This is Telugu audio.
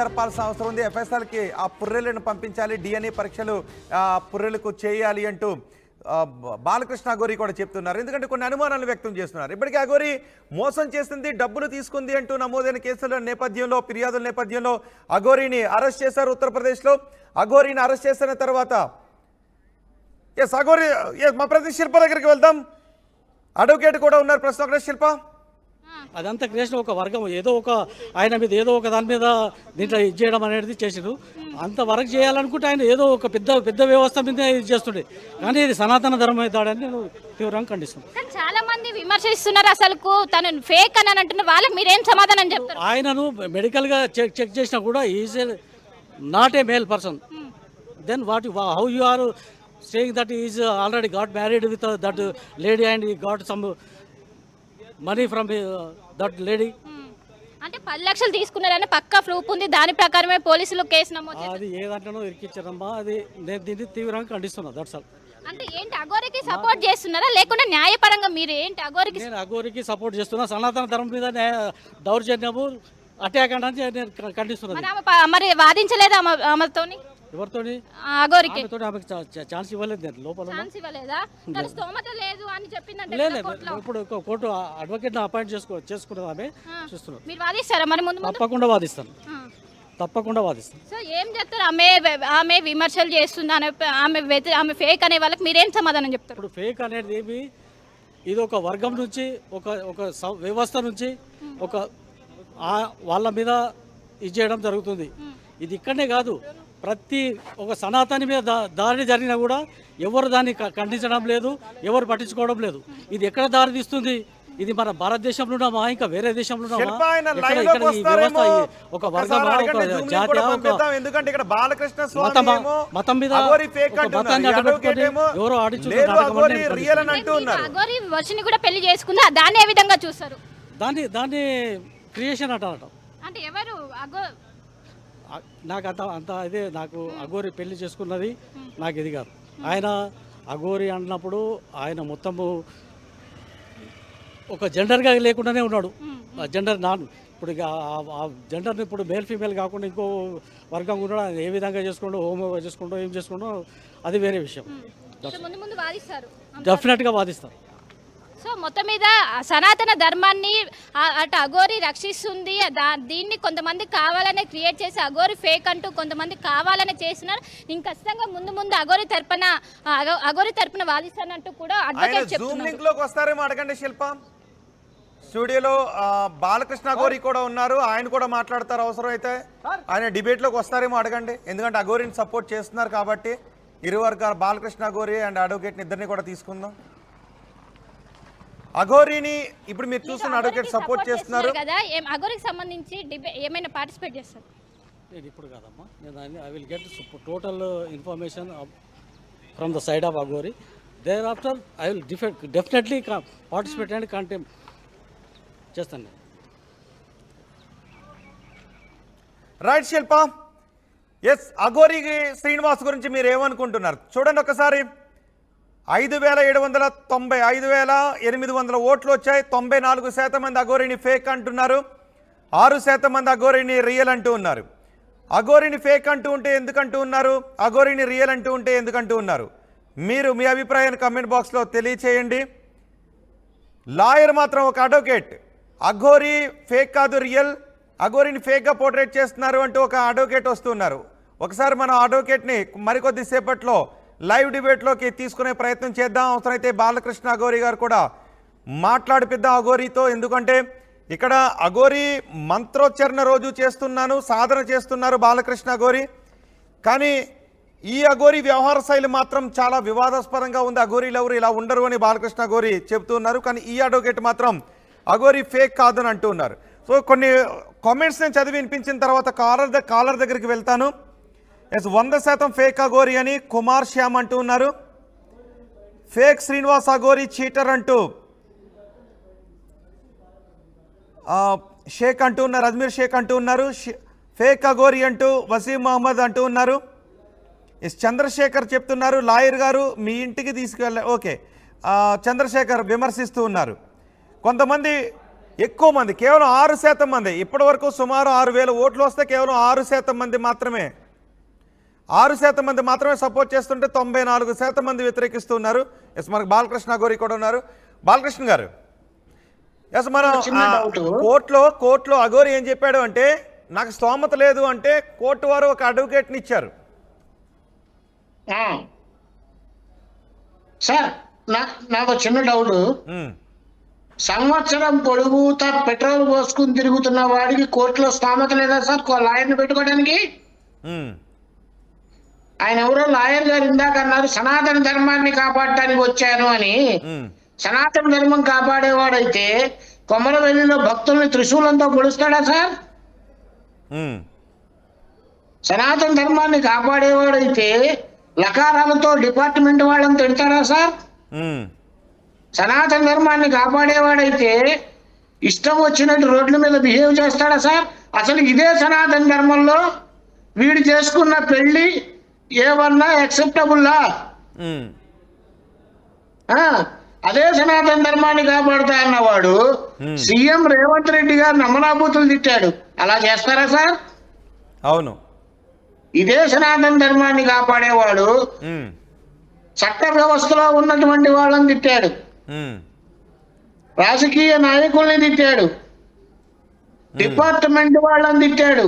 జరపాల్సిన అవసరం ఉంది. ఎఫ్ఎస్ఎల్కి ఆ పుర్రెలను పంపించాలి, డిఎన్ఏ పరీక్షలు పుర్రెలకు చేయాలి అంటూ బాలకృష్ణ అఘోరి కూడా చెప్తున్నారు. ఎందుకంటే కొన్ని అనుమానాలు వ్యక్తం చేస్తున్నారు. ఇప్పటికే అఘోరి మోసం చేసింది, డబ్బులు తీసుకుంది అంటూ నమోదైన కేసుల నేపథ్యంలో, ఫిర్యాదుల నేపథ్యంలో అఘోరిని అరెస్ట్ చేశారు ఉత్తరప్రదేశ్లో. అఘోరిని అరెస్ట్ చేసిన తర్వాత అఘోరి మా ప్రతి శిల్ప దగ్గరికి వెళ్దాం. అడ్వకేట్ కూడా ఉన్నారు ప్రస్తుతం అక్కడ. శిల్ప, అదంతా క్రియేషన్ ఒక వర్గం ఏదో ఒక ఆయన మీద ఏదో ఒక దాని మీద దీంట్లో ఇది చేయడం అనేది చేసారు. అంత వర్క్ చేయాలనుకుంటే ఆయన ఏదో ఒక పెద్ద వ్యవస్థ మీద ఇది చేస్తుండే. కానీ ఇది సనాతన ధర్మం అవుతాడని నేను తీవ్రంగా ఖండిస్తున్నాను. చాలా మంది విమర్శిస్తున్నారు, అసలు తను ఫేక్ అని అంటున్న వాళ్ళకి మీరేం సమాధానం చెప్తారు? ఆయనను మెడికల్గా చెక్ చేసినా కూడా is not a male person. Then how you are saying that he is already got married with that lady and he got some money from that lady. అంటే 10 లక్షలు తీసుకున్నారని పక్కా ప్రూఫ్ ఉంది, దాని ప్రకారమే పోలీసులు కేసు నమోదు చేశారు. అది ఏ దాంట్లోనో ఇరికిచ్చారమ్మా, అది నేను దీన్ని తీవ్రంగా ఖండిస్తున్నా. That's all. అంటే ఏంటి అఘోరికి సపోర్ట్ చేస్తున్నారా లేకుంటే న్యాయపరంగా మీరు ఏంటి అఘోరికి? నేను అఘోరికి సపోర్ట్ చేస్తున్నా. సనాతన ధర్మం మీద దౌర్జన్యము అటాక్ అంటే నేను ఖండిస్తున్నాను. మరి వాదించలేదా ఆమెతోని? ఎవరితోని? అఘోరికి ఆమెకు ఛాన్స్ ఇవ్వలేదు. నేను లోపల ఛాన్స్ ఇవ్వలేదా? తన స్తోమత లేదు అని చెప్పిందంటే లేదు. ఇప్పుడు కోర్టు అడ్వకేట్ అపాయింట్ చేసుకున్నది ఆమె చూస్తున్నారు. మీరు వాదిస్తారా మరి? ముందు తప్పకుండా వాదిస్తాను. సో ఏం చెప్తారు? ఆమె విమర్శలు చేస్తుంది, ఆమె ఫేక్ అనే వాళ్ళకి మీరేం సమాధానం చెప్తారు? ఇప్పుడు ఫేక్ అనేది ఏమి, ఇది ఒక వర్గం నుంచి ఒక వ్యవస్థ నుంచి ఒక వాళ్ళ మీద ఇది చేయడం జరుగుతుంది. ఇది ఇక్కడనే కాదు, ప్రతి ఒక సనాతని మీద దాడి జరిగినా కూడా ఎవరు దాన్ని ఖండించడం లేదు, ఎవరు పట్టించుకోవడం లేదు. ఇది ఎక్కడ దారి తీస్తుంది? ఇది మన భారతదేశంలో ఉన్నామా, ఇంకా వేరే దేశంలో ఉన్నామా? ఒక వర్గమా, ఒక జాతి, మతం మీద మతాన్ని అడ్డుపెట్టుకొని ఎవరో అఘోరి వర్షిని కూడా పెళ్లి చేసుకుంది, దాన్ని ఏ విధంగా చూస్తారు? దాన్ని క్రియేషన్ అంటారట. అంటే ఎవరు నాకు అంత ఇదే, నాకు అఘోరి పెళ్లి చేసుకున్నది నాకు ఇది కాదు. ఆయన అఘోరి అన్నప్పుడు ఆయన మొత్తము ఒక జెండర్గా లేకుండానే ఉన్నాడు. జెండర్ ఇప్పుడు ఆ జెండర్ని ఇప్పుడు మేల్ ఫీమేల్ కాకుండా ఇంకో వర్గం కూడా ఏ విధంగా చేసుకుంటూ హోమోగా చేసుకుంటూ ఏం చేసుకుంటూ అది వేరే విషయం. డెఫినెట్గా వాదిస్తారు. సో మొత్తం మీద సనాతన ధర్మాన్ని అటు అఘోరి రక్షిస్తుంది. దీన్ని కొంతమంది కావాలనే క్రియేట్ చేసి అఘోరి ఫేక్ అంటూ కొంతమంది కావాలనే చేస్తున్నారు. నేను ఖచ్చితంగా ముందు అఘోరి తరపున వాదిస్తానంటూ కూడా అడ్వకేట్ చెప్తున్నారు. వస్తారేమో అడగండి శిల్ప. స్టూడియోలో బాలకృష్ణ అఘోరి కూడా ఉన్నారు, ఆయన కూడా మాట్లాడతారు. అవసరం అయితే ఆయన డిబేట్లోకి వస్తారేమో అడగండి. ఎందుకంటే అఘోరిని సపోర్ట్ చేస్తున్నారు కాబట్టి ఇరు వర్గాల బాలకృష్ణ అఘోరి అండ్ అడ్వకేట్ని ఇద్దరిని కూడా తీసుకుందాం. అఘోరిని ఇప్పుడు మీరు చూస్తున్న అడ్వకేట్ సపోర్ట్ చేస్తున్నారు కదా, అఘోరికి సంబంధించి ఏమైనా పార్టిసిపేట్ చేస్తారు? నేను ఇప్పుడు కాదమ్మా, నేను I will get total information from the side of Aghori. There after I will definitely participate and contempt చేస్తాను. రైట్ శిల్ప. ఎస్, అఘోరి శ్రీనివాస్ గురించి మీరు ఏమనుకుంటున్నారు? చూడండి ఒకసారి. 5,800 ఓట్లు వచ్చాయి. 94% మంది అఘోరిని ఫేక్ అంటున్నారు, 6% మంది అఘోరిని రియల్ అంటూ ఉన్నారు. అఘోరిని ఫేక్ అంటూ ఉంటే ఎందుకంటూ ఉన్నారు, అఘోరిని రియల్ అంటూ ఉంటే ఎందుకంటూ ఉన్నారు? మీరు మీ అభిప్రాయాన్ని కమెంట్ బాక్స్లో తెలియచేయండి. లాయర్ మాత్రం ఒక అడ్వకేట్ అఘోరి ఫేక్ కాదు రియల్, అఘోరిని ఫేక్గా పోర్ట్రేట్ చేస్తున్నారు అంటూ ఒక అడ్వకేట్ వస్తున్నారు. ఒకసారి మనం అడ్వకేట్ని మరికొద్ది సేపట్లో లైవ్ డిబేట్లోకి తీసుకునే ప్రయత్నం చేద్దాం. అవసరమైతే బాలకృష్ణ అఘోరి గారు కూడా మాట్లాడిపిద్దాం అఘోరితో. ఎందుకంటే ఇక్కడ అఘోరి మంత్రోచ్చరణ రోజు చేస్తున్నాను, సాధన చేస్తున్నారు బాలకృష్ణ అఘోరి. కానీ ఈ అఘోరి వ్యవహార శైలి మాత్రం చాలా వివాదాస్పదంగా ఉంది. అఘోరీలు ఎవరు ఇలా ఉండరు అని బాలకృష్ణ అఘోరి చెబుతున్నారు. కానీ ఈ అడ్వకేట్ మాత్రం అఘోరి ఫేక్ కాదని అంటూ ఉన్నారు. సో కొన్ని కామెంట్స్ నేను చదివి వినిపించిన తర్వాత కాలర్ దగ్గరికి వెళ్తాను. 100% ఫేక్ అఘోరి అని కుమార్ శ్యామ్ అంటూ ఉన్నారు. ఫేక్ శ్రీనివాస్ అఘోరి చీటర్ అంటూ షేక్ అంటూ ఉన్నారు, అజ్మీర్ షేక్ అంటూ ఉన్నారు. ఫేక్ అఘోరి అంటూ వసీం మహమ్మద్ అంటూ ఉన్నారు. చంద్రశేఖర్ చెప్తున్నారు లాయర్ గారు మీ ఇంటికి తీసుకెళ్ళ ఓకే. చంద్రశేఖర్ విమర్శిస్తూ ఉన్నారు. కొంతమంది ఎక్కువ మంది, కేవలం 6% మంది. ఇప్పటి వరకు సుమారు 6,000 ఓట్లు వస్తే కేవలం 6% మంది మాత్రమే 6% మంది మాత్రమే సపోర్ట్ చేస్తుంటే 94% మంది వ్యతిరేకిస్తున్నారు. ఎస్, మనకు బాలకృష్ణ అఘోరి కూడా ఉన్నారు. బాలకృష్ణ గారు, ఎస్, మనం కోర్టులో అఘోరి ఏం చెప్పాడు అంటే, నాకు స్తోమత లేదు అంటే కోర్టు వారు ఒక అడ్వకేట్ని ఇచ్చారు. సార్ నాకు చిన్న డౌట్. సంవత్సరం పొడుగుతా పెట్రోల్ పోసుకుని తిరుగుతున్న వాడికి కోర్టులో స్థామత లేదా సార్ లాయర్ని పెట్టుకోవడానికి? ఆయన ఎవరో లాయర్ గారు ఇందాక అన్నారు సనాతన ధర్మాన్ని కాపాడటానికి వచ్చాను అని. సనాతన ధర్మం కాపాడేవాడైతే కొమరవెల్లిలో భక్తుల్ని త్రిశూలంతో పొడుస్తాడా సార్? సనాతన ధర్మాన్ని కాపాడేవాడైతే లకారాలతో డిపార్ట్మెంట్ వాళ్ళని తిడతాడా సార్? సనాతన ధర్మాన్ని కాపాడేవాడైతే ఇష్టం వచ్చినట్టు రోడ్ల మీద బిహేవ్ చేస్తాడా సార్? అసలు ఇదే సనాతన ధర్మంలో వీడు చేసుకున్న పెళ్లి ఏమన్నా యాక్సెప్టబుల్లా? అదే సనాతన ధర్మాన్ని కాపాడుతా అన్నవాడు సీఎం రేవంత్ రెడ్డి గారు నమ్మనాభూతులు తిట్టాడు. అలా చేస్తారా సార్? అవును. ఇదే సనాతన ధర్మాన్ని కాపాడేవాడు చట్ట వ్యవస్థలో ఉన్నటువంటి వాళ్ళని తిట్టాడు, రాజకీయ నాయకుల్ని తిట్టాడు, డిపార్ట్మెంట్ వాళ్ళని తిట్టాడు,